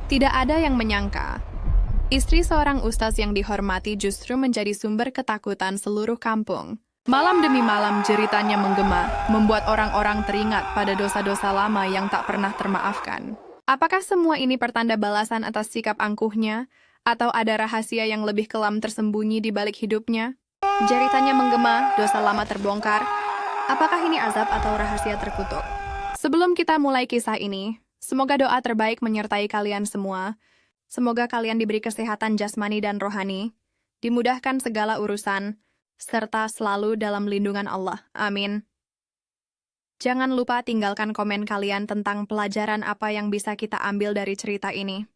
Tidak ada yang menyangka, istri seorang ustaz yang dihormati justru menjadi sumber ketakutan seluruh kampung. Malam demi malam jeritanya menggema, membuat orang-orang teringat pada dosa-dosa lama yang tak pernah termaafkan. Apakah semua ini pertanda balasan atas sikap angkuhnya, atau ada rahasia yang lebih kelam tersembunyi di balik hidupnya? Jeritanya menggema, dosa lama terbongkar. Apakah ini azab atau rahasia terkutuk? Sebelum kita mulai kisah ini, semoga doa terbaik menyertai kalian semua. Semoga kalian diberi kesehatan jasmani dan rohani, dimudahkan segala urusan, serta selalu dalam lindungan Allah. Amin. Jangan lupa tinggalkan komen kalian tentang pelajaran apa yang bisa kita ambil dari cerita ini.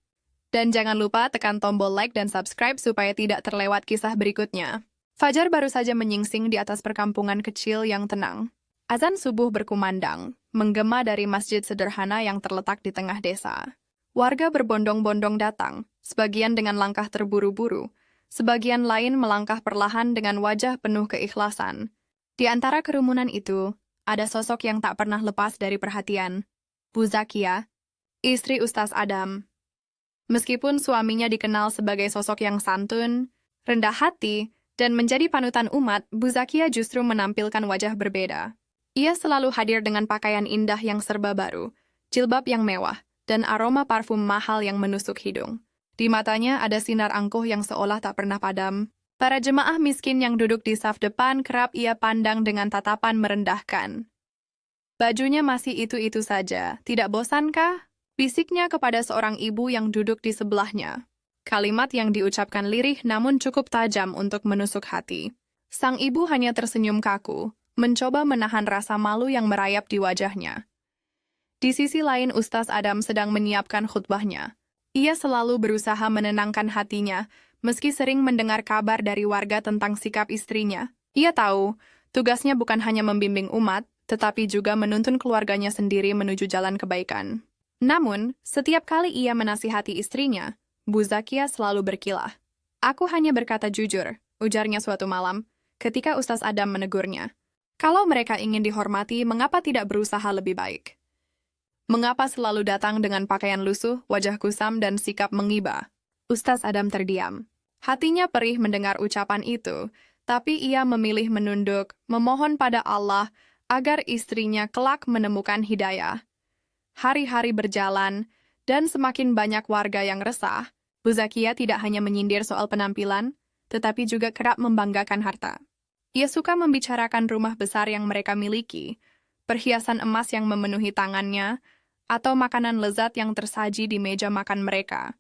Dan jangan lupa tekan tombol like dan subscribe supaya tidak terlewat kisah berikutnya. Fajar baru saja menyingsing di atas perkampungan kecil yang tenang. Azan subuh berkumandang, menggema dari masjid sederhana yang terletak di tengah desa. Warga berbondong-bondong datang, sebagian dengan langkah terburu-buru, sebagian lain melangkah perlahan dengan wajah penuh keikhlasan. Di antara kerumunan itu, ada sosok yang tak pernah lepas dari perhatian, Bu Zakia, istri Ustaz Adam. Meskipun suaminya dikenal sebagai sosok yang santun, rendah hati, dan menjadi panutan umat, Bu Zakia justru menampilkan wajah berbeda. Ia selalu hadir dengan pakaian indah yang serba baru, jilbab yang mewah, dan aroma parfum mahal yang menusuk hidung. Di matanya ada sinar angkuh yang seolah tak pernah padam. Para jemaah miskin yang duduk di saf depan kerap ia pandang dengan tatapan merendahkan. Bajunya masih itu-itu saja, tidak bosankah? Bisiknya kepada seorang ibu yang duduk di sebelahnya. Kalimat yang diucapkan lirih namun cukup tajam untuk menusuk hati. Sang ibu hanya tersenyum kaku, mencoba menahan rasa malu yang merayap di wajahnya. Di sisi lain Ustaz Adam sedang menyiapkan khutbahnya. Ia selalu berusaha menenangkan hatinya, meski sering mendengar kabar dari warga tentang sikap istrinya. Ia tahu, tugasnya bukan hanya membimbing umat, tetapi juga menuntun keluarganya sendiri menuju jalan kebaikan. Namun, setiap kali ia menasihati istrinya, Bu Zakia selalu berkilah. Aku hanya berkata jujur, ujarnya suatu malam, ketika Ustaz Adam menegurnya. Kalau mereka ingin dihormati, mengapa tidak berusaha lebih baik? Mengapa selalu datang dengan pakaian lusuh, wajah kusam, dan sikap mengiba? Ustaz Adam terdiam. Hatinya perih mendengar ucapan itu, tapi ia memilih menunduk, memohon pada Allah agar istrinya kelak menemukan hidayah. Hari-hari berjalan, dan semakin banyak warga yang resah. Bu Zakia tidak hanya menyindir soal penampilan, tetapi juga kerap membanggakan harta. Ia suka membicarakan rumah besar yang mereka miliki, perhiasan emas yang memenuhi tangannya, atau makanan lezat yang tersaji di meja makan mereka.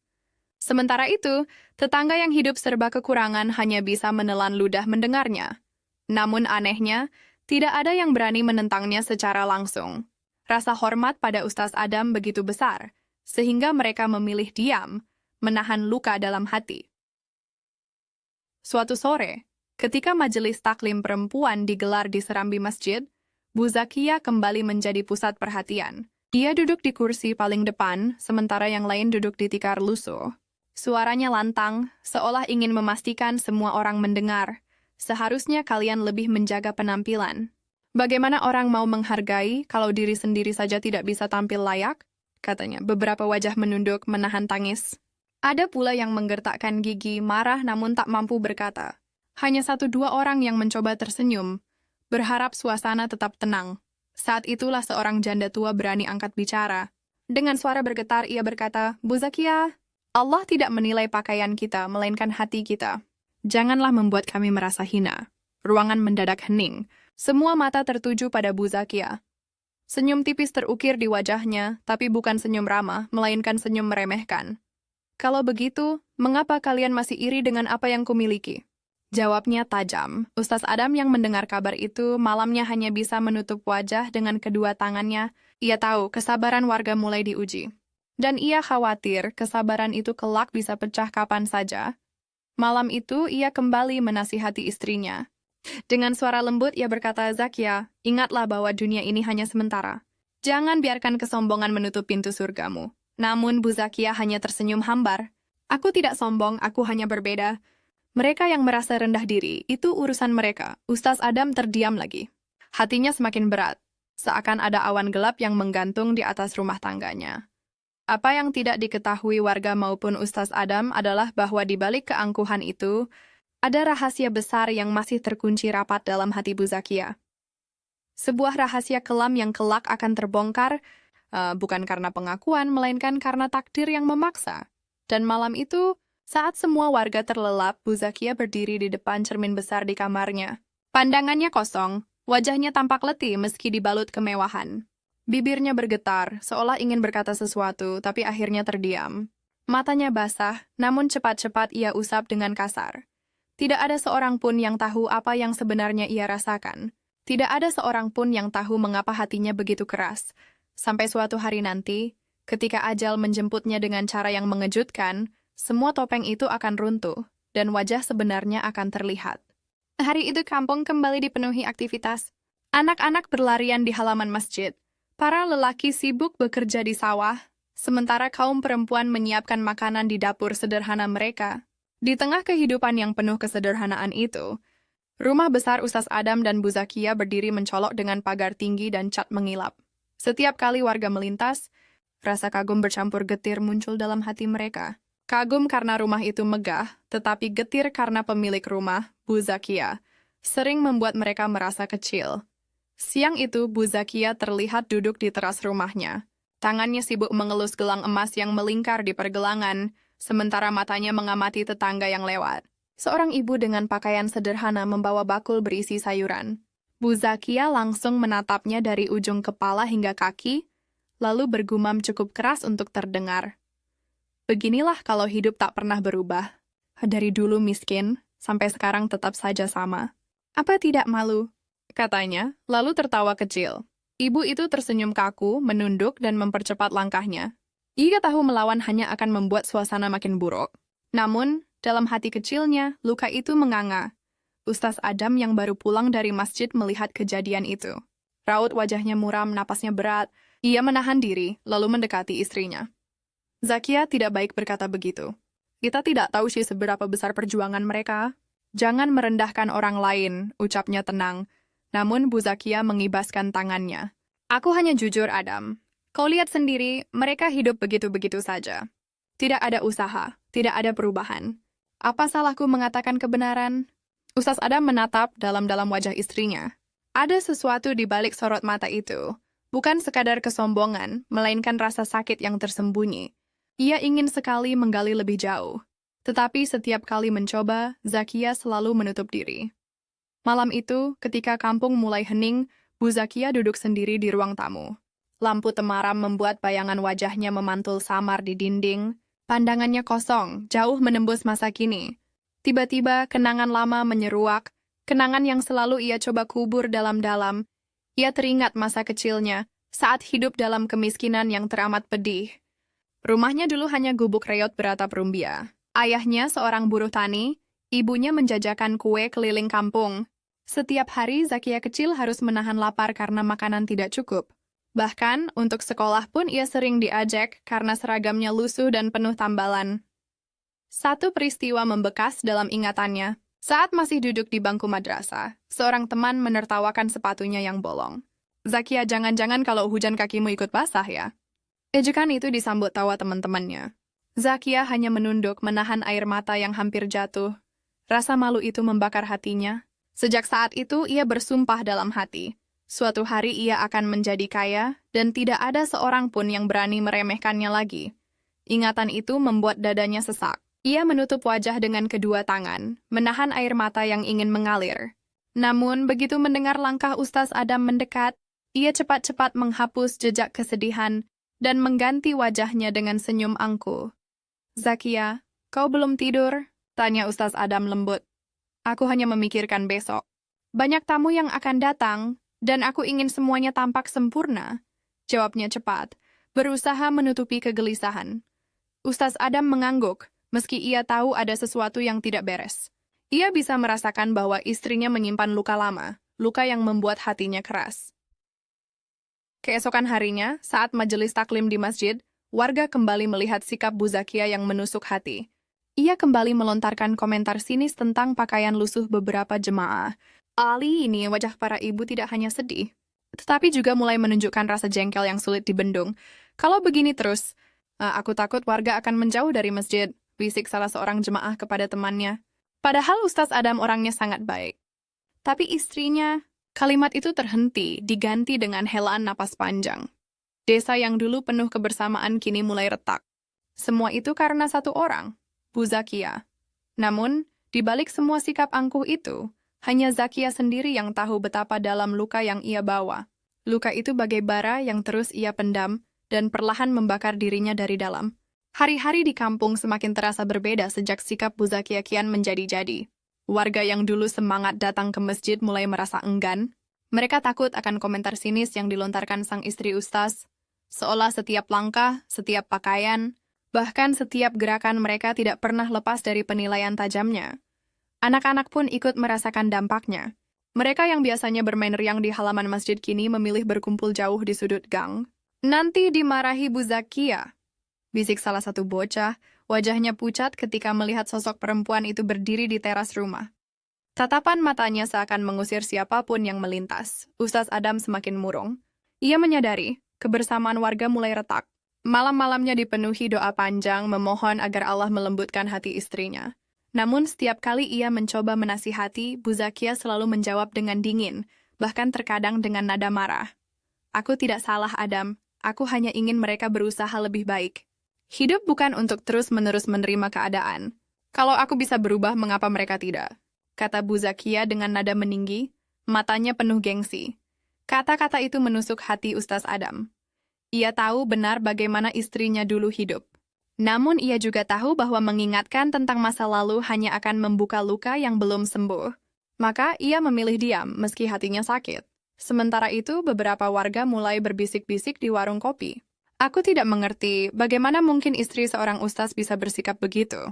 Sementara itu, tetangga yang hidup serba kekurangan hanya bisa menelan ludah mendengarnya. Namun anehnya, tidak ada yang berani menentangnya secara langsung. Rasa hormat pada Ustaz Adam begitu besar, sehingga mereka memilih diam, menahan luka dalam hati. Suatu sore, ketika majelis taklim perempuan digelar di serambi masjid, Bu Zakia kembali menjadi pusat perhatian. Dia duduk di kursi paling depan, sementara yang lain duduk di tikar lusuh. Suaranya lantang, seolah ingin memastikan semua orang mendengar. Seharusnya kalian lebih menjaga penampilan. Bagaimana orang mau menghargai kalau diri sendiri saja tidak bisa tampil layak? Katanya, beberapa wajah menunduk, menahan tangis. Ada pula yang menggertakkan gigi, marah namun tak mampu berkata. Hanya 1-2 orang yang mencoba tersenyum, berharap suasana tetap tenang. Saat itulah seorang janda tua berani angkat bicara. Dengan suara bergetar ia berkata, Bu Zakia, Allah tidak menilai pakaian kita, melainkan hati kita. Janganlah membuat kami merasa hina. Ruangan mendadak hening. Semua mata tertuju pada Bu Zakia. Senyum tipis terukir di wajahnya, tapi bukan senyum ramah, melainkan senyum meremehkan. Kalau begitu, mengapa kalian masih iri dengan apa yang kumiliki? Jawabnya tajam. Ustaz Adam yang mendengar kabar itu malamnya hanya bisa menutup wajah dengan kedua tangannya. Ia tahu kesabaran warga mulai diuji. Dan ia khawatir kesabaran itu kelak bisa pecah kapan saja. Malam itu ia kembali menasihati istrinya. Dengan suara lembut ia berkata, Zakia, ingatlah bahwa dunia ini hanya sementara. Jangan biarkan kesombongan menutup pintu surgamu. Namun Bu Zakia hanya tersenyum hambar. Aku tidak sombong, aku hanya berbeda. Mereka yang merasa rendah diri, itu urusan mereka. Ustaz Adam terdiam lagi. Hatinya semakin berat, seakan ada awan gelap yang menggantung di atas rumah tangganya. Apa yang tidak diketahui warga maupun Ustaz Adam adalah bahwa di balik keangkuhan itu, ada rahasia besar yang masih terkunci rapat dalam hati Bu Zakia. Sebuah rahasia kelam yang kelak akan terbongkar, bukan karena pengakuan, melainkan karena takdir yang memaksa. Dan malam itu, saat semua warga terlelap, Bu Zakia berdiri di depan cermin besar di kamarnya. Pandangannya kosong, wajahnya tampak letih meski dibalut kemewahan. Bibirnya bergetar, seolah ingin berkata sesuatu, tapi akhirnya terdiam. Matanya basah, namun cepat-cepat ia usap dengan kasar. Tidak ada seorang pun yang tahu apa yang sebenarnya ia rasakan. Tidak ada seorang pun yang tahu mengapa hatinya begitu keras. Sampai suatu hari nanti, ketika ajal menjemputnya dengan cara yang mengejutkan, semua topeng itu akan runtuh, dan wajah sebenarnya akan terlihat. Hari itu kampung kembali dipenuhi aktivitas. Anak-anak berlarian di halaman masjid. Para lelaki sibuk bekerja di sawah, sementara kaum perempuan menyiapkan makanan di dapur sederhana mereka. Di tengah kehidupan yang penuh kesederhanaan itu, rumah besar Ustaz Adam dan Bu Zakia berdiri mencolok dengan pagar tinggi dan cat mengilap. Setiap kali warga melintas, rasa kagum bercampur getir muncul dalam hati mereka. Kagum karena rumah itu megah, tetapi getir karena pemilik rumah, Bu Zakia, sering membuat mereka merasa kecil. Siang itu, Bu Zakia terlihat duduk di teras rumahnya. Tangannya sibuk mengelus gelang emas yang melingkar di pergelangan, sementara matanya mengamati tetangga yang lewat. Seorang ibu dengan pakaian sederhana membawa bakul berisi sayuran. Bu Zakia langsung menatapnya dari ujung kepala hingga kaki, lalu bergumam cukup keras untuk terdengar. Beginilah kalau hidup tak pernah berubah. Dari dulu miskin, sampai sekarang tetap saja sama. Apa tidak malu? Katanya, lalu tertawa kecil. Ibu itu tersenyum kaku, menunduk, dan mempercepat langkahnya. Ia tahu melawan hanya akan membuat suasana makin buruk. Namun, dalam hati kecilnya, luka itu menganga. Ustaz Adam yang baru pulang dari masjid melihat kejadian itu. Raut wajahnya muram, napasnya berat. Ia menahan diri, lalu mendekati istrinya. Zakia tidak baik berkata begitu. Kita tidak tahu sih seberapa besar perjuangan mereka. Jangan merendahkan orang lain, ucapnya tenang. Namun Bu Zakia mengibaskan tangannya. Aku hanya jujur, Adam. Kau lihat sendiri, mereka hidup begitu-begitu saja. Tidak ada usaha, tidak ada perubahan. Apa salahku mengatakan kebenaran? Ustaz Adam menatap dalam-dalam wajah istrinya. Ada sesuatu di balik sorot mata itu. Bukan sekadar kesombongan, melainkan rasa sakit yang tersembunyi. Ia ingin sekali menggali lebih jauh. Tetapi setiap kali mencoba, Zakia selalu menutup diri. Malam itu, ketika kampung mulai hening, Bu Zakia duduk sendiri di ruang tamu. Lampu temaram membuat bayangan wajahnya memantul samar di dinding. Pandangannya kosong, jauh menembus masa kini. Tiba-tiba, kenangan lama menyeruak, kenangan yang selalu ia coba kubur dalam-dalam. Ia teringat masa kecilnya, saat hidup dalam kemiskinan yang teramat pedih. Rumahnya dulu hanya gubuk reot beratap rumbia. Ayahnya seorang buruh tani, ibunya menjajakan kue keliling kampung. Setiap hari Zakia kecil harus menahan lapar karena makanan tidak cukup. Bahkan, untuk sekolah pun ia sering diajak karena seragamnya lusuh dan penuh tambalan. Satu peristiwa membekas dalam ingatannya. Saat masih duduk di bangku madrasah, seorang teman menertawakan sepatunya yang bolong. Zakia, jangan-jangan kalau hujan kakimu ikut basah ya? Ejekan itu disambut tawa teman-temannya. Zakia hanya menunduk menahan air mata yang hampir jatuh. Rasa malu itu membakar hatinya. Sejak saat itu ia bersumpah dalam hati. Suatu hari ia akan menjadi kaya dan tidak ada seorang pun yang berani meremehkannya lagi. Ingatan itu membuat dadanya sesak. Ia menutup wajah dengan kedua tangan, menahan air mata yang ingin mengalir. Namun begitu mendengar langkah Ustaz Adam mendekat, ia cepat-cepat menghapus jejak kesedihan dan mengganti wajahnya dengan senyum angkuh. Zakia, kau belum tidur? Tanya Ustaz Adam lembut. Aku hanya memikirkan besok. Banyak tamu yang akan datang, dan aku ingin semuanya tampak sempurna. Jawabnya cepat, berusaha menutupi kegelisahan. Ustaz Adam mengangguk, meski ia tahu ada sesuatu yang tidak beres. Ia bisa merasakan bahwa istrinya menyimpan luka lama, luka yang membuat hatinya keras. Keesokan harinya, saat majelis taklim di masjid, warga kembali melihat sikap Bu Zakia yang menusuk hati. Ia kembali melontarkan komentar sinis tentang pakaian lusuh beberapa jemaah. Ali ini wajah para ibu tidak hanya sedih, tetapi juga mulai menunjukkan rasa jengkel yang sulit dibendung. Kalau begini terus, Aku takut warga akan menjauh dari masjid, bisik salah seorang jemaah kepada temannya. Padahal Ustaz Adam orangnya sangat baik. Tapi istrinya, kalimat itu terhenti, diganti dengan helaan napas panjang. Desa yang dulu penuh kebersamaan kini mulai retak. Semua itu karena satu orang, Bu Zakia. Namun, di balik semua sikap angkuh itu, hanya Zakia sendiri yang tahu betapa dalam luka yang ia bawa. Luka itu bagai bara yang terus ia pendam dan perlahan membakar dirinya dari dalam. Hari-hari di kampung semakin terasa berbeda sejak sikap Bu Zakia kian menjadi-jadi. Warga yang dulu semangat datang ke masjid mulai merasa enggan. Mereka takut akan komentar sinis yang dilontarkan sang istri Ustaz, seolah setiap langkah, setiap pakaian, bahkan setiap gerakan mereka tidak pernah lepas dari penilaian tajamnya. Anak-anak pun ikut merasakan dampaknya. Mereka yang biasanya bermain riang di halaman masjid kini memilih berkumpul jauh di sudut gang. Nanti dimarahi Bu Zakia, bisik salah satu bocah, wajahnya pucat ketika melihat sosok perempuan itu berdiri di teras rumah. Tatapan matanya seakan mengusir siapapun yang melintas. Ustaz Adam semakin murung. Ia menyadari, kebersamaan warga mulai retak. Malam-malamnya dipenuhi doa panjang memohon agar Allah melembutkan hati istrinya. Namun setiap kali ia mencoba menasihati, Bu Zakia selalu menjawab dengan dingin, bahkan terkadang dengan nada marah. Aku tidak salah, Adam. Aku hanya ingin mereka berusaha lebih baik. Hidup bukan untuk terus-menerus menerima keadaan. Kalau aku bisa berubah, mengapa mereka tidak? Kata Bu Zakia dengan nada meninggi, matanya penuh gengsi. Kata-kata itu menusuk hati Ustaz Adam. Ia tahu benar bagaimana istrinya dulu hidup. Namun ia juga tahu bahwa mengingatkan tentang masa lalu hanya akan membuka luka yang belum sembuh. Maka ia memilih diam meski hatinya sakit. Sementara itu, beberapa warga mulai berbisik-bisik di warung kopi. Aku tidak mengerti bagaimana mungkin istri seorang ustaz bisa bersikap begitu.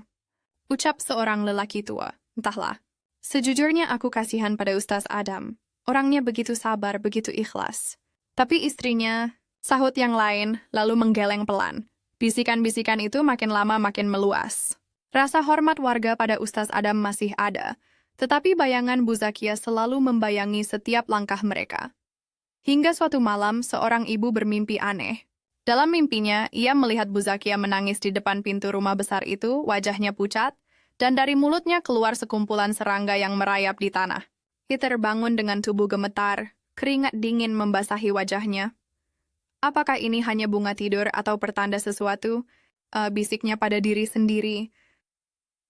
Ucap seorang lelaki tua. Entahlah. Sejujurnya aku kasihan pada Ustaz Adam. Orangnya begitu sabar, begitu ikhlas. Tapi istrinya, sahut yang lain, lalu menggeleng pelan. Bisikan-bisikan itu makin lama makin meluas. Rasa hormat warga pada Ustaz Adam masih ada. Tetapi bayangan Bu Zakia selalu membayangi setiap langkah mereka. Hingga suatu malam, seorang ibu bermimpi aneh. Dalam mimpinya, ia melihat Bu Zakia menangis di depan pintu rumah besar itu, wajahnya pucat, dan dari mulutnya keluar sekumpulan serangga yang merayap di tanah. Ia terbangun dengan tubuh gemetar, keringat dingin membasahi wajahnya. Apakah ini hanya bunga tidur atau pertanda sesuatu? Bisiknya pada diri sendiri.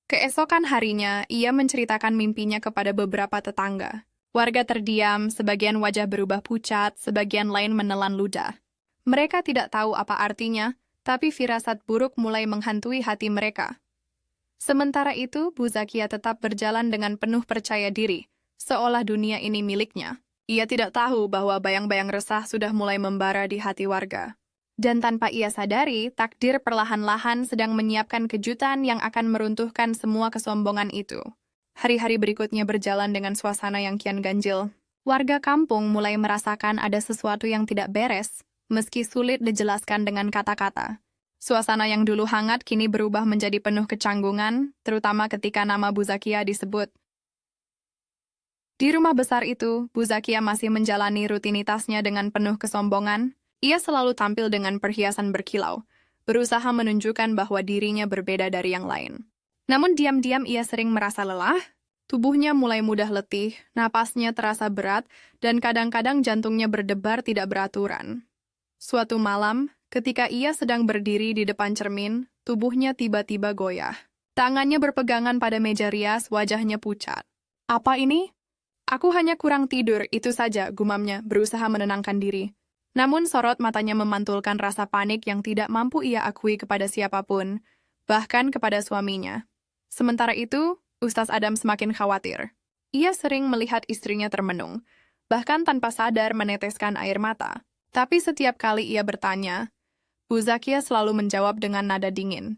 Keesokan harinya, ia menceritakan mimpinya kepada beberapa tetangga. Warga terdiam, sebagian wajah berubah pucat, sebagian lain menelan ludah. Mereka tidak tahu apa artinya, tapi firasat buruk mulai menghantui hati mereka. Sementara itu, Bu Zakia tetap berjalan dengan penuh percaya diri, seolah dunia ini miliknya. Ia tidak tahu bahwa bayang-bayang resah sudah mulai membara di hati warga. Dan tanpa ia sadari, takdir perlahan-lahan sedang menyiapkan kejutan yang akan meruntuhkan semua kesombongan itu. Hari-hari berikutnya berjalan dengan suasana yang kian ganjil. Warga kampung mulai merasakan ada sesuatu yang tidak beres, meski sulit dijelaskan dengan kata-kata. Suasana yang dulu hangat kini berubah menjadi penuh kecanggungan, terutama ketika nama Bu Zakia disebut. Di rumah besar itu, Bu Zakia masih menjalani rutinitasnya dengan penuh kesombongan. Ia selalu tampil dengan perhiasan berkilau, berusaha menunjukkan bahwa dirinya berbeda dari yang lain. Namun diam-diam ia sering merasa lelah, tubuhnya mulai mudah letih, napasnya terasa berat, dan kadang-kadang jantungnya berdebar tidak beraturan. Suatu malam, ketika ia sedang berdiri di depan cermin, tubuhnya tiba-tiba goyah. Tangannya berpegangan pada meja rias, wajahnya pucat. Apa ini? Aku hanya kurang tidur, itu saja, gumamnya, berusaha menenangkan diri. Namun sorot matanya memantulkan rasa panik yang tidak mampu ia akui kepada siapapun, bahkan kepada suaminya. Sementara itu, Ustaz Adam semakin khawatir. Ia sering melihat istrinya termenung, bahkan tanpa sadar meneteskan air mata. Tapi setiap kali ia bertanya, Bu Zakia selalu menjawab dengan nada dingin.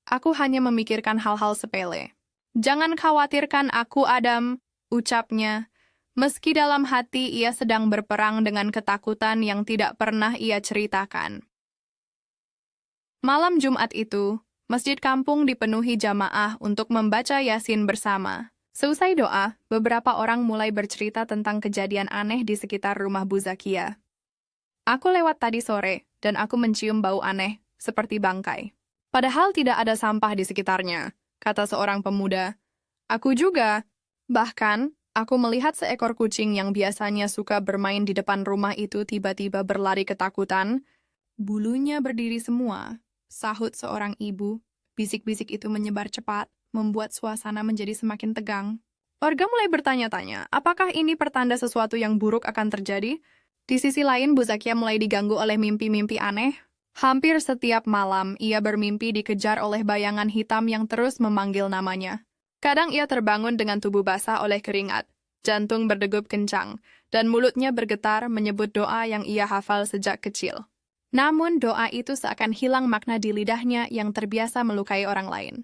Aku hanya memikirkan hal-hal sepele. Jangan khawatirkan aku, Adam, ucapnya. Meski dalam hati ia sedang berperang dengan ketakutan yang tidak pernah ia ceritakan. Malam Jumat itu, masjid kampung dipenuhi jamaah untuk membaca Yasin bersama. Seusai doa, beberapa orang mulai bercerita tentang kejadian aneh di sekitar rumah Bu Zakia. Aku lewat tadi sore, dan aku mencium bau aneh, seperti bangkai. Padahal tidak ada sampah di sekitarnya, kata seorang pemuda. Aku juga. Bahkan, aku melihat seekor kucing yang biasanya suka bermain di depan rumah itu tiba-tiba berlari ketakutan. Bulunya berdiri semua, sahut seorang ibu. Bisik-bisik itu menyebar cepat, membuat suasana menjadi semakin tegang. Warga mulai bertanya-tanya, apakah ini pertanda sesuatu yang buruk akan terjadi? Di sisi lain, Bu Zakia mulai diganggu oleh mimpi-mimpi aneh. Hampir setiap malam, ia bermimpi dikejar oleh bayangan hitam yang terus memanggil namanya. Kadang ia terbangun dengan tubuh basah oleh keringat, jantung berdegup kencang, dan mulutnya bergetar menyebut doa yang ia hafal sejak kecil. Namun, doa itu seakan hilang makna di lidahnya yang terbiasa melukai orang lain.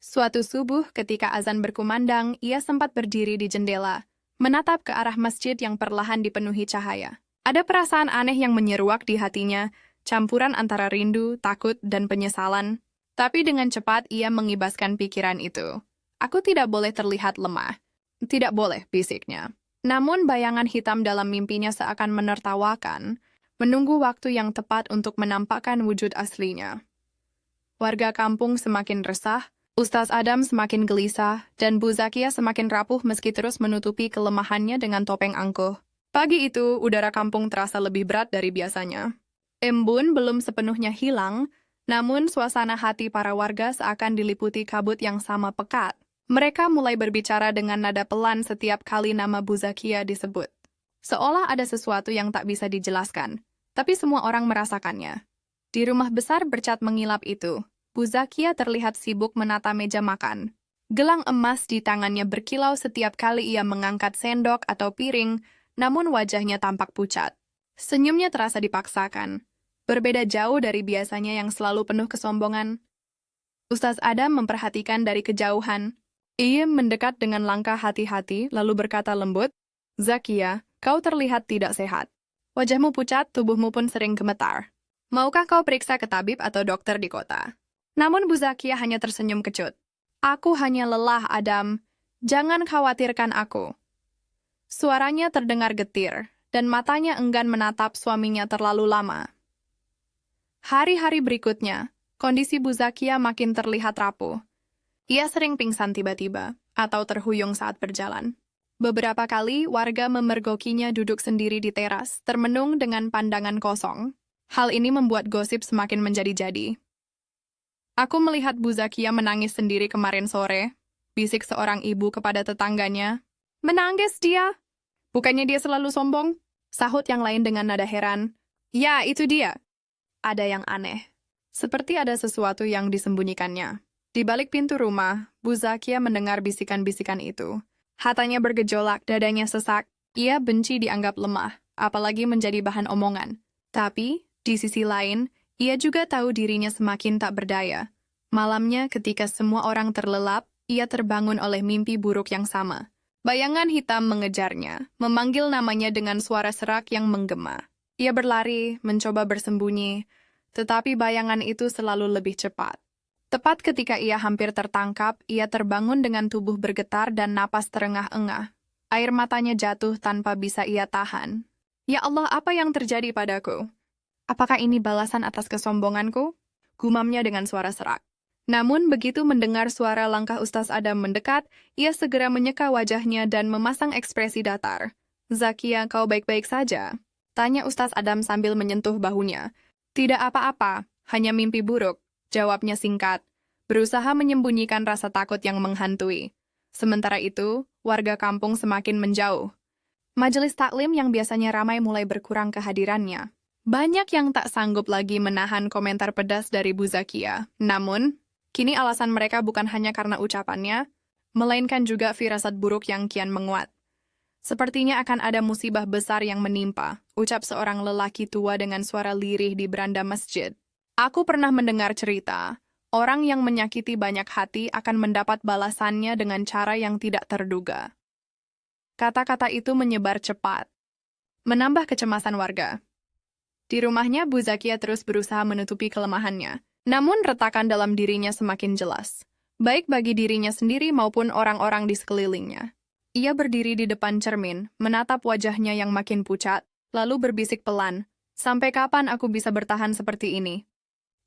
Suatu subuh ketika azan berkumandang, ia sempat berdiri di jendela, menatap ke arah masjid yang perlahan dipenuhi cahaya. Ada perasaan aneh yang menyeruak di hatinya, campuran antara rindu, takut, dan penyesalan. Tapi dengan cepat ia mengibaskan pikiran itu. Aku tidak boleh terlihat lemah. Tidak boleh, bisiknya. Namun bayangan hitam dalam mimpinya seakan menertawakan, menunggu waktu yang tepat untuk menampakkan wujud aslinya. Warga kampung semakin resah, Ustaz Adam semakin gelisah, dan Bu Zakia semakin rapuh meski terus menutupi kelemahannya dengan topeng angkuh. Pagi itu, udara kampung terasa lebih berat dari biasanya. Embun belum sepenuhnya hilang, namun suasana hati para warga seakan diliputi kabut yang sama pekat. Mereka mulai berbicara dengan nada pelan setiap kali nama Bu Zakia disebut. Seolah ada sesuatu yang tak bisa dijelaskan, tapi semua orang merasakannya. Di rumah besar bercat mengilap itu, Bu Zakia terlihat sibuk menata meja makan. Gelang emas di tangannya berkilau setiap kali ia mengangkat sendok atau piring, namun wajahnya tampak pucat. Senyumnya terasa dipaksakan, berbeda jauh dari biasanya yang selalu penuh kesombongan. Ustaz Adam memperhatikan dari kejauhan. Ia mendekat dengan langkah hati-hati, lalu berkata lembut, "Zakia, kau terlihat tidak sehat. Wajahmu pucat, tubuhmu pun sering gemetar. Maukah kau periksa ke tabib atau dokter di kota?" Namun Bu Zakia hanya tersenyum kecut. "Aku hanya lelah, Adam. Jangan khawatirkan aku." Suaranya terdengar getir, dan matanya enggan menatap suaminya terlalu lama. Hari-hari berikutnya, kondisi Bu Zakia makin terlihat rapuh. Ia sering pingsan tiba-tiba, atau terhuyung saat berjalan. Beberapa kali, warga memergokinya duduk sendiri di teras, termenung dengan pandangan kosong. Hal ini membuat gosip semakin menjadi-jadi. "Aku melihat Bu Zakia menangis sendiri kemarin sore," bisik seorang ibu kepada tetangganya. "Menangis dia? Bukannya dia selalu sombong?" Sahut yang lain dengan nada heran. "Ya, itu dia." Ada yang aneh. Seperti ada sesuatu yang disembunyikannya. Di balik pintu rumah, Bu Zakia mendengar bisikan-bisikan itu. Hatanya bergejolak, dadanya sesak. Ia benci dianggap lemah, apalagi menjadi bahan omongan. Tapi, di sisi lain, ia juga tahu dirinya semakin tak berdaya. Malamnya ketika semua orang terlelap, ia terbangun oleh mimpi buruk yang sama. Bayangan hitam mengejarnya, memanggil namanya dengan suara serak yang menggema. Ia berlari, mencoba bersembunyi, tetapi bayangan itu selalu lebih cepat. Tepat ketika ia hampir tertangkap, ia terbangun dengan tubuh bergetar dan napas terengah-engah. Air matanya jatuh tanpa bisa ia tahan. "Ya Allah, apa yang terjadi padaku? Apakah ini balasan atas kesombonganku?" Gumamnya dengan suara serak. Namun begitu mendengar suara langkah Ustaz Adam mendekat, ia segera menyeka wajahnya dan memasang ekspresi datar. "Zakia, kau baik-baik saja?" tanya Ustaz Adam sambil menyentuh bahunya. "Tidak apa-apa, hanya mimpi buruk," jawabnya singkat, berusaha menyembunyikan rasa takut yang menghantui. Sementara itu, warga kampung semakin menjauh. Majelis taklim yang biasanya ramai mulai berkurang kehadirannya. Banyak yang tak sanggup lagi menahan komentar pedas dari Bu Zakia. Namun, kini alasan mereka bukan hanya karena ucapannya, melainkan juga firasat buruk yang kian menguat. "Sepertinya akan ada musibah besar yang menimpa," ucap seorang lelaki tua dengan suara lirih di beranda masjid. "Aku pernah mendengar cerita, orang yang menyakiti banyak hati akan mendapat balasannya dengan cara yang tidak terduga." Kata-kata itu menyebar cepat, menambah kecemasan warga. Di rumahnya, Bu Zakia terus berusaha menutupi kelemahannya. Namun retakan dalam dirinya semakin jelas, baik bagi dirinya sendiri maupun orang-orang di sekelilingnya. Ia berdiri di depan cermin, menatap wajahnya yang makin pucat, lalu berbisik pelan, "Sampai kapan aku bisa bertahan seperti ini?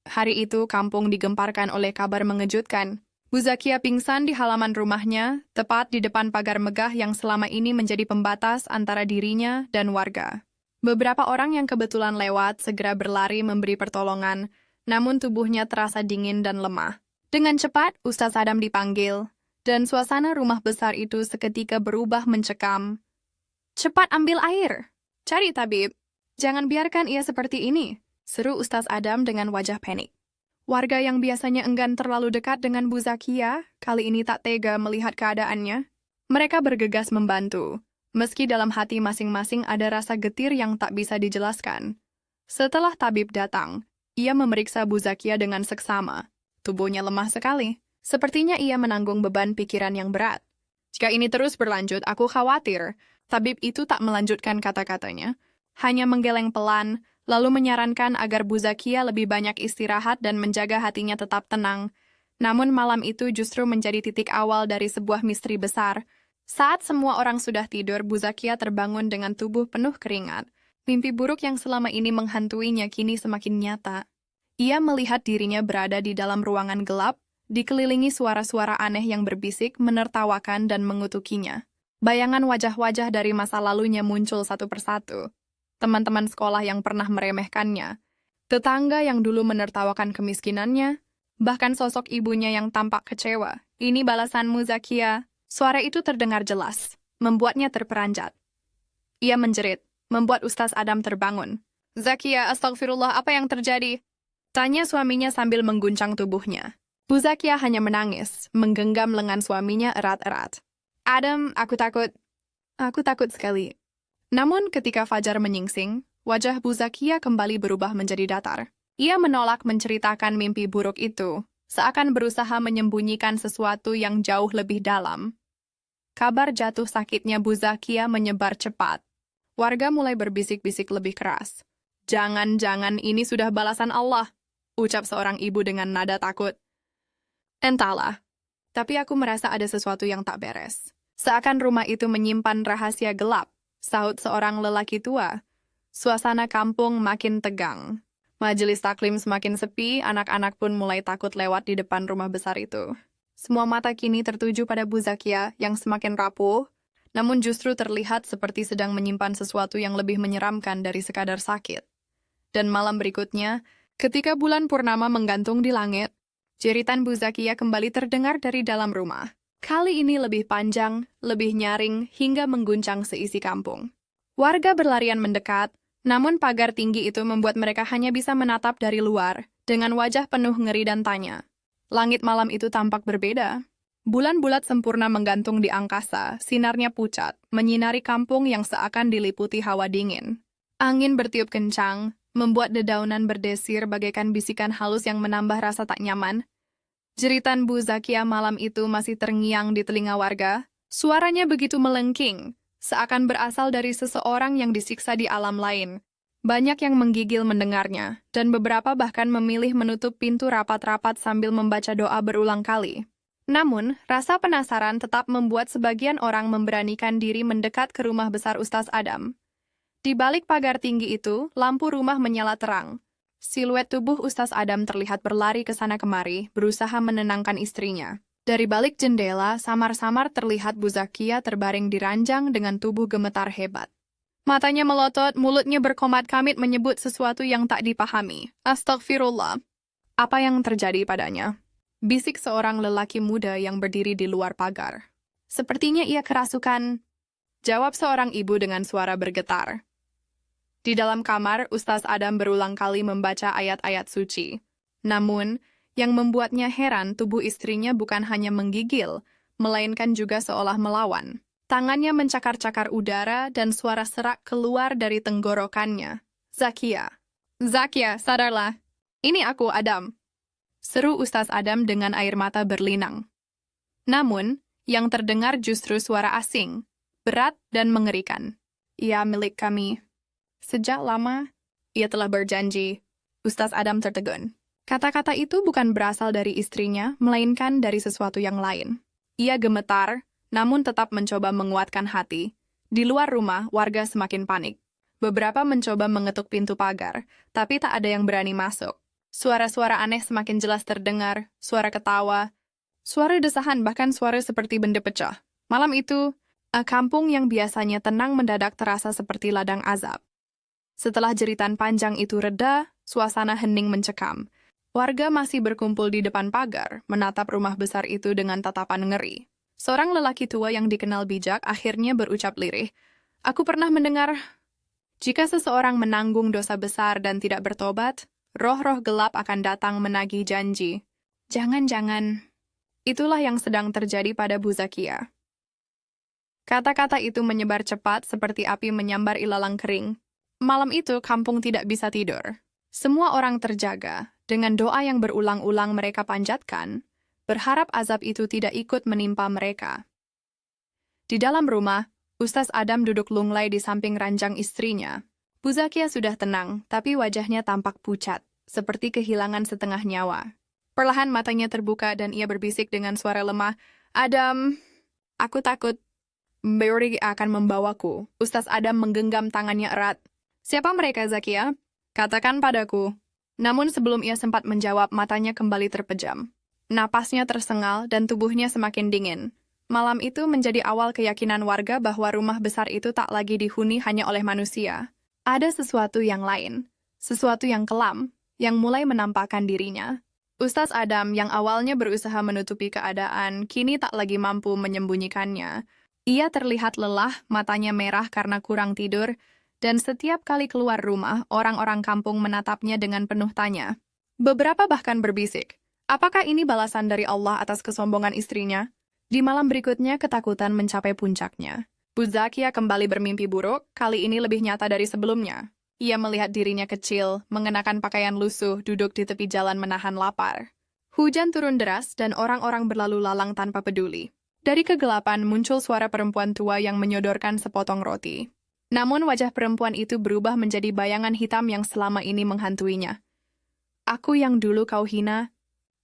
Hari itu kampung digemparkan oleh kabar mengejutkan. Bu Zakia pingsan di halaman rumahnya, tepat di depan pagar megah yang selama ini menjadi pembatas antara dirinya dan warga. Beberapa orang yang kebetulan lewat segera berlari memberi pertolongan, namun tubuhnya terasa dingin dan lemah. Dengan cepat, Ustaz Adam dipanggil, dan suasana rumah besar itu seketika berubah mencekam. "Cepat ambil air! Cari tabib! Jangan biarkan ia seperti ini!" seru Ustaz Adam dengan wajah panik. Warga yang biasanya enggan terlalu dekat dengan Bu Zakia, kali ini tak tega melihat keadaannya. Mereka bergegas membantu, meski dalam hati masing-masing ada rasa getir yang tak bisa dijelaskan. Setelah tabib datang, ia memeriksa Bu Zakia dengan seksama. Tubuhnya lemah sekali. Sepertinya ia menanggung beban pikiran yang berat. "Jika ini terus berlanjut, aku khawatir." Tabib itu tak melanjutkan kata-katanya, hanya menggeleng pelan, lalu menyarankan agar Bu Zakia lebih banyak istirahat dan menjaga hatinya tetap tenang. Namun malam itu justru menjadi titik awal dari sebuah misteri besar. Saat semua orang sudah tidur, Bu Zakia terbangun dengan tubuh penuh keringat. Mimpi buruk yang selama ini menghantuinya kini semakin nyata. Ia melihat dirinya berada di dalam ruangan gelap, dikelilingi suara-suara aneh yang berbisik, menertawakan dan mengutukinya. Bayangan wajah-wajah dari masa lalunya muncul satu persatu. Teman-teman sekolah yang pernah meremehkannya, tetangga yang dulu menertawakan kemiskinannya, bahkan sosok ibunya yang tampak kecewa. "Ini balasanmu, Zakia." Suara itu terdengar jelas, membuatnya terperanjat. Ia menjerit, membuat Ustaz Adam terbangun. "Zakia, astagfirullah, apa yang terjadi?" tanya suaminya sambil mengguncang tubuhnya. Bu Zakia hanya menangis, menggenggam lengan suaminya erat-erat. "Adam, aku takut sekali." Namun ketika fajar menyingsing, wajah Bu Zakia kembali berubah menjadi datar. Ia menolak menceritakan mimpi buruk itu, seakan berusaha menyembunyikan sesuatu yang jauh lebih dalam. Kabar jatuh sakitnya Bu Zakia menyebar cepat. Warga mulai berbisik-bisik lebih keras. "Jangan-jangan ini sudah balasan Allah," ucap seorang ibu dengan nada takut. "Entahlah, tapi aku merasa ada sesuatu yang tak beres. Seakan rumah itu menyimpan rahasia gelap," sahut seorang lelaki tua. Suasana kampung makin tegang. Majelis taklim semakin sepi, anak-anak pun mulai takut lewat di depan rumah besar itu. Semua mata kini tertuju pada Bu Zakia yang semakin rapuh, namun justru terlihat seperti sedang menyimpan sesuatu yang lebih menyeramkan dari sekadar sakit. Dan malam berikutnya, ketika bulan purnama menggantung di langit, jeritan Bu Zakia kembali terdengar dari dalam rumah. Kali ini lebih panjang, lebih nyaring, hingga mengguncang seisi kampung. Warga berlarian mendekat, namun pagar tinggi itu membuat mereka hanya bisa menatap dari luar, dengan wajah penuh ngeri dan tanya. Langit malam itu tampak berbeda. Bulan bulat sempurna menggantung di angkasa, sinarnya pucat, menyinari kampung yang seakan diliputi hawa dingin. Angin bertiup kencang, membuat dedaunan berdesir bagaikan bisikan halus yang menambah rasa tak nyaman. Jeritan Bu Zakia malam itu masih terngiang di telinga warga. Suaranya begitu melengking, seakan berasal dari seseorang yang disiksa di alam lain. Banyak yang menggigil mendengarnya, dan beberapa bahkan memilih menutup pintu rapat-rapat sambil membaca doa berulang kali. Namun, rasa penasaran tetap membuat sebagian orang memberanikan diri mendekat ke rumah besar Ustaz Adam. Di balik pagar tinggi itu, lampu rumah menyala terang. Siluet tubuh Ustaz Adam terlihat berlari ke sana kemari, berusaha menenangkan istrinya. Dari balik jendela, samar-samar terlihat Bu Zakia terbaring di ranjang dengan tubuh gemetar hebat. Matanya melotot, mulutnya berkomat-kamit menyebut sesuatu yang tak dipahami. "Astagfirullah." "Apa yang terjadi padanya?" bisik seorang lelaki muda yang berdiri di luar pagar. "Sepertinya ia kerasukan," jawab seorang ibu dengan suara bergetar. Di dalam kamar, Ustaz Adam berulang kali membaca ayat-ayat suci. Namun, yang membuatnya heran, tubuh istrinya bukan hanya menggigil, melainkan juga seolah melawan. Tangannya mencakar-cakar udara dan suara serak keluar dari tenggorokannya. "Zakia! Zakia, sadarlah! Ini aku, Adam!" seru Ustaz Adam dengan air mata berlinang. Namun, yang terdengar justru suara asing, berat dan mengerikan. "Ia milik kami. Sejak lama, ia telah berjanji." Ustaz Adam tertegun. Kata-kata itu bukan berasal dari istrinya, melainkan dari sesuatu yang lain. Ia gemetar, namun tetap mencoba menguatkan hati. Di luar rumah, warga semakin panik. Beberapa mencoba mengetuk pintu pagar, tapi tak ada yang berani masuk. Suara-suara aneh semakin jelas terdengar, suara ketawa, suara desahan, bahkan suara seperti benda pecah. Malam itu, kampung yang biasanya tenang mendadak terasa seperti ladang azab. Setelah jeritan panjang itu reda, suasana hening mencekam. Warga masih berkumpul di depan pagar, menatap rumah besar itu dengan tatapan ngeri. Seorang lelaki tua yang dikenal bijak akhirnya berucap lirih, "Aku pernah mendengar, jika seseorang menanggung dosa besar dan tidak bertobat, roh-roh gelap akan datang menagih janji. Jangan-jangan, itulah yang sedang terjadi pada Bu Zakia." Kata-kata itu menyebar cepat seperti api menyambar ilalang kering. Malam itu, kampung tidak bisa tidur. Semua orang terjaga. Dengan doa yang berulang-ulang mereka panjatkan, berharap azab itu tidak ikut menimpa mereka. Di dalam rumah, Ustaz Adam duduk lunglai di samping ranjang istrinya. Bu Zakia sudah tenang, tapi wajahnya tampak pucat, seperti kehilangan setengah nyawa. Perlahan matanya terbuka dan ia berbisik dengan suara lemah, "Adam, aku takut Beori akan membawaku." Ustaz Adam menggenggam tangannya erat. "Siapa mereka, Zakia? Katakan padaku." Namun sebelum ia sempat menjawab, matanya kembali terpejam. Napasnya tersengal dan tubuhnya semakin dingin. Malam itu menjadi awal keyakinan warga bahwa rumah besar itu tak lagi dihuni hanya oleh manusia. Ada sesuatu yang lain, sesuatu yang kelam, yang mulai menampakkan dirinya. Ustaz Adam yang awalnya berusaha menutupi keadaan, kini tak lagi mampu menyembunyikannya. Ia terlihat lelah, matanya merah karena kurang tidur, dan setiap kali keluar rumah, orang-orang kampung menatapnya dengan penuh tanya. Beberapa bahkan berbisik, apakah ini balasan dari Allah atas kesombongan istrinya? Di malam berikutnya, ketakutan mencapai puncaknya. Bu Zakia kembali bermimpi buruk, kali ini lebih nyata dari sebelumnya. Ia melihat dirinya kecil, mengenakan pakaian lusuh, duduk di tepi jalan menahan lapar. Hujan turun deras dan orang-orang berlalu lalang tanpa peduli. Dari kegelapan muncul suara perempuan tua yang menyodorkan sepotong roti. Namun wajah perempuan itu berubah menjadi bayangan hitam yang selama ini menghantuinya. "Aku yang dulu kau hina,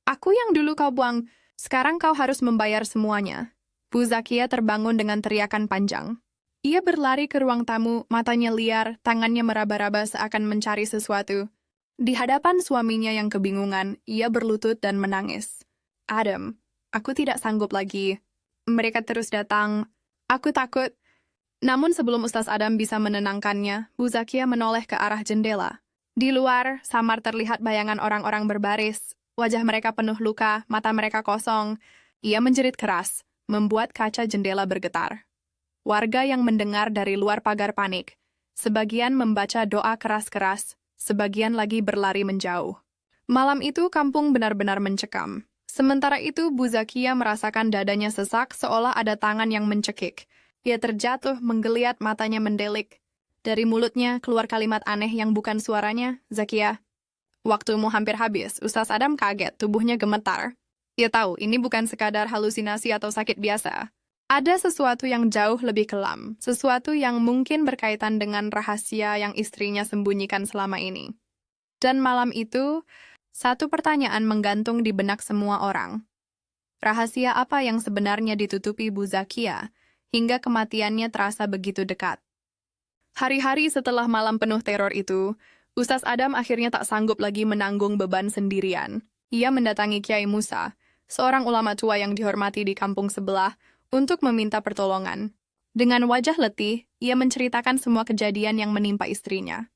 aku yang dulu kau buang, sekarang kau harus membayar semuanya." Bu Zakia terbangun dengan teriakan panjang. Ia berlari ke ruang tamu, matanya liar, tangannya meraba-raba seakan mencari sesuatu. Di hadapan suaminya yang kebingungan, ia berlutut dan menangis. "Adam, aku tidak sanggup lagi. Mereka terus datang. Aku takut." Namun sebelum Ustaz Adam bisa menenangkannya, Bu Zakia menoleh ke arah jendela. Di luar, samar terlihat bayangan orang-orang berbaris. Wajah mereka penuh luka, mata mereka kosong. Ia menjerit keras, membuat kaca jendela bergetar. Warga yang mendengar dari luar pagar panik. Sebagian membaca doa keras-keras, sebagian lagi berlari menjauh. Malam itu kampung benar-benar mencekam. Sementara itu Bu Zakia merasakan dadanya sesak seolah ada tangan yang mencekik. Ia terjatuh, menggeliat, matanya mendelik. Dari mulutnya keluar kalimat aneh yang bukan suaranya, "Zakia, waktumu hampir habis." Ustaz Adam kaget, tubuhnya gemetar. Ia tahu ini bukan sekadar halusinasi atau sakit biasa. Ada sesuatu yang jauh lebih kelam, sesuatu yang mungkin berkaitan dengan rahasia yang istrinya sembunyikan selama ini. Dan malam itu, satu pertanyaan menggantung di benak semua orang. Rahasia apa yang sebenarnya ditutupi Bu Zakia, hingga kematiannya terasa begitu dekat? Hari-hari setelah malam penuh teror itu, Ustaz Adam akhirnya tak sanggup lagi menanggung beban sendirian. Ia mendatangi Kiai Musa, seorang ulama tua yang dihormati di kampung sebelah, untuk meminta pertolongan. Dengan wajah letih, ia menceritakan semua kejadian yang menimpa istrinya.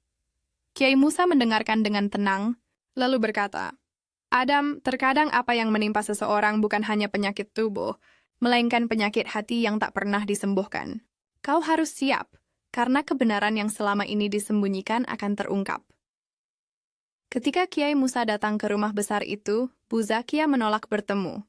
Kiai Musa mendengarkan dengan tenang, lalu berkata, "Adam, terkadang apa yang menimpa seseorang bukan hanya penyakit tubuh, melainkan penyakit hati yang tak pernah disembuhkan. Kau harus siap, karena kebenaran yang selama ini disembunyikan akan terungkap." Ketika Kiai Musa datang ke rumah besar itu, Bu Zakia menolak bertemu.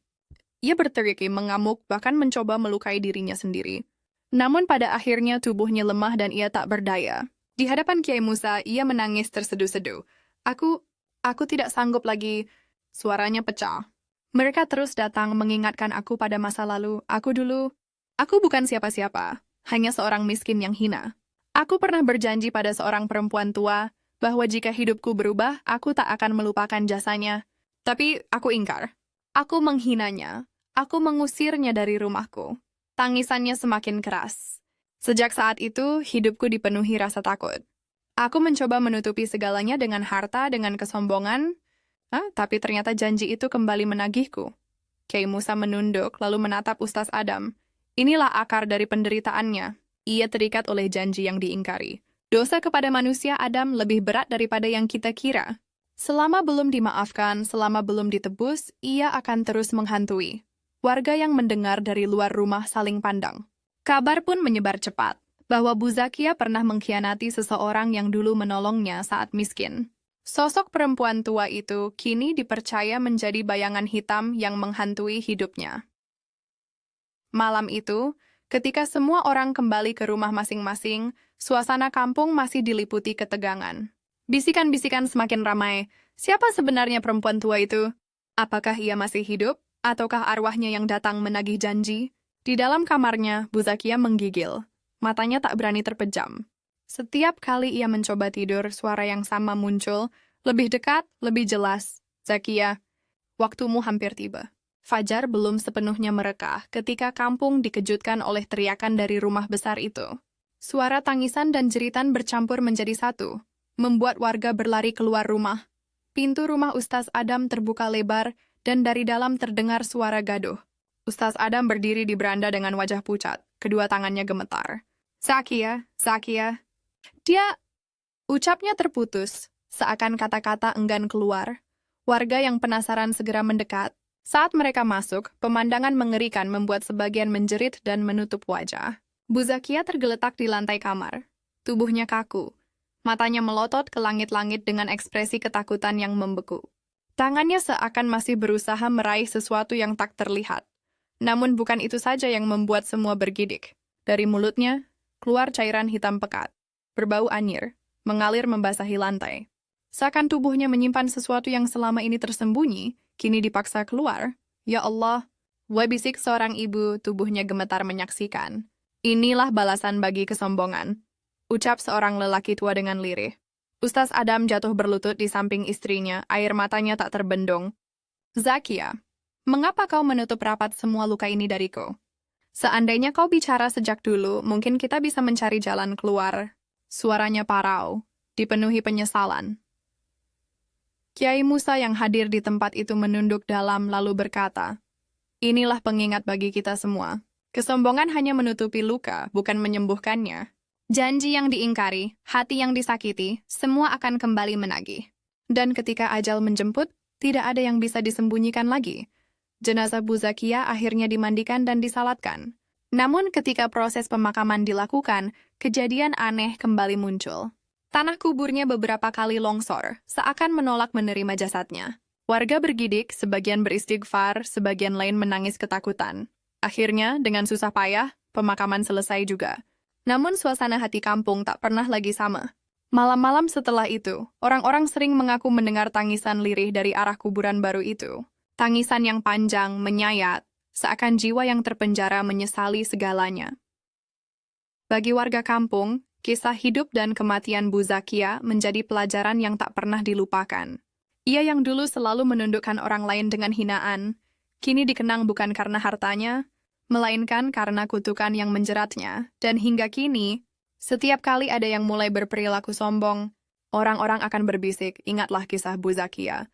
Ia berteriak, mengamuk, bahkan mencoba melukai dirinya sendiri. Namun pada akhirnya tubuhnya lemah dan ia tak berdaya. Di hadapan Kiai Musa, ia menangis terseduh-seduh. Aku tidak sanggup lagi." Suaranya pecah. "Mereka terus datang mengingatkan aku pada masa lalu. Aku bukan siapa-siapa, hanya seorang miskin yang hina. Aku pernah berjanji pada seorang perempuan tua bahwa jika hidupku berubah, aku tak akan melupakan jasanya. Tapi aku ingkar. Aku menghinanya. Aku mengusirnya dari rumahku." Tangisannya semakin keras. Sejak saat itu, hidupku dipenuhi rasa takut. Aku mencoba menutupi segalanya dengan harta, dengan kesombongan, Tapi ternyata janji itu kembali menagihku. Kiai Musa menunduk lalu menatap Ustaz Adam. Inilah akar dari penderitaannya. Ia terikat oleh janji yang diingkari. Dosa kepada manusia Adam lebih berat daripada yang kita kira. Selama belum dimaafkan, selama belum ditebus, ia akan terus menghantui. Warga yang mendengar dari luar rumah saling pandang. Kabar pun menyebar cepat bahwa Bu Zakia pernah mengkhianati seseorang yang dulu menolongnya saat miskin. Sosok perempuan tua itu kini dipercaya menjadi bayangan hitam yang menghantui hidupnya. Malam itu, ketika semua orang kembali ke rumah masing-masing, suasana kampung masih diliputi ketegangan. Bisikan-bisikan semakin ramai. Siapa sebenarnya perempuan tua itu? Apakah ia masih hidup? Ataukah arwahnya yang datang menagih janji? Di dalam kamarnya, Bu Zakia menggigil. Matanya tak berani terpejam. Setiap kali ia mencoba tidur, suara yang sama muncul, lebih dekat, lebih jelas. Zakia, waktumu hampir tiba. Fajar belum sepenuhnya merekah ketika kampung dikejutkan oleh teriakan dari rumah besar itu. Suara tangisan dan jeritan bercampur menjadi satu, membuat warga berlari keluar rumah. Pintu rumah Ustaz Adam terbuka lebar, dan dari dalam terdengar suara gaduh. Ustaz Adam berdiri di beranda dengan wajah pucat, kedua tangannya gemetar. Zakia, Zakia. Ucapnya terputus, seakan kata-kata enggan keluar. Warga yang penasaran segera mendekat. Saat mereka masuk, pemandangan mengerikan membuat sebagian menjerit dan menutup wajah. Bu Zakia tergeletak di lantai kamar. Tubuhnya kaku. Matanya melotot ke langit-langit dengan ekspresi ketakutan yang membeku. Tangannya seakan masih berusaha meraih sesuatu yang tak terlihat. Namun bukan itu saja yang membuat semua bergidik. Dari mulutnya, keluar cairan hitam pekat. Berbau anyir, mengalir membasahi lantai. Seakan tubuhnya menyimpan sesuatu yang selama ini tersembunyi, kini dipaksa keluar. Ya Allah, bisik seorang ibu, tubuhnya gemetar menyaksikan. Inilah balasan bagi kesombongan, ucap seorang lelaki tua dengan lirih. Ustaz Adam jatuh berlutut di samping istrinya, air matanya tak terbendung. Zakia, mengapa kau menutup rapat semua luka ini dariku? Seandainya kau bicara sejak dulu, mungkin kita bisa mencari jalan keluar. Suaranya parau, dipenuhi penyesalan. Kiai Musa yang hadir di tempat itu menunduk dalam lalu berkata, inilah pengingat bagi kita semua. Kesombongan hanya menutupi luka, bukan menyembuhkannya. Janji yang diingkari, hati yang disakiti, semua akan kembali menagih. Dan ketika ajal menjemput, tidak ada yang bisa disembunyikan lagi. Jenazah Bu Zakia akhirnya dimandikan dan disalatkan. Namun ketika proses pemakaman dilakukan, kejadian aneh kembali muncul. Tanah kuburnya beberapa kali longsor, seakan menolak menerima jasadnya. Warga bergidik, sebagian beristighfar, sebagian lain menangis ketakutan. Akhirnya, dengan susah payah, pemakaman selesai juga. Namun suasana hati kampung tak pernah lagi sama. Malam-malam setelah itu, orang-orang sering mengaku mendengar tangisan lirih dari arah kuburan baru itu. Tangisan yang panjang, menyayat, seakan jiwa yang terpenjara menyesali segalanya. Bagi warga kampung, kisah hidup dan kematian Bu Zakia menjadi pelajaran yang tak pernah dilupakan. Ia yang dulu selalu menundukkan orang lain dengan hinaan, kini dikenang bukan karena hartanya, melainkan karena kutukan yang menjeratnya. Dan hingga kini, setiap kali ada yang mulai berperilaku sombong, orang-orang akan berbisik, ingatlah kisah Bu Zakia.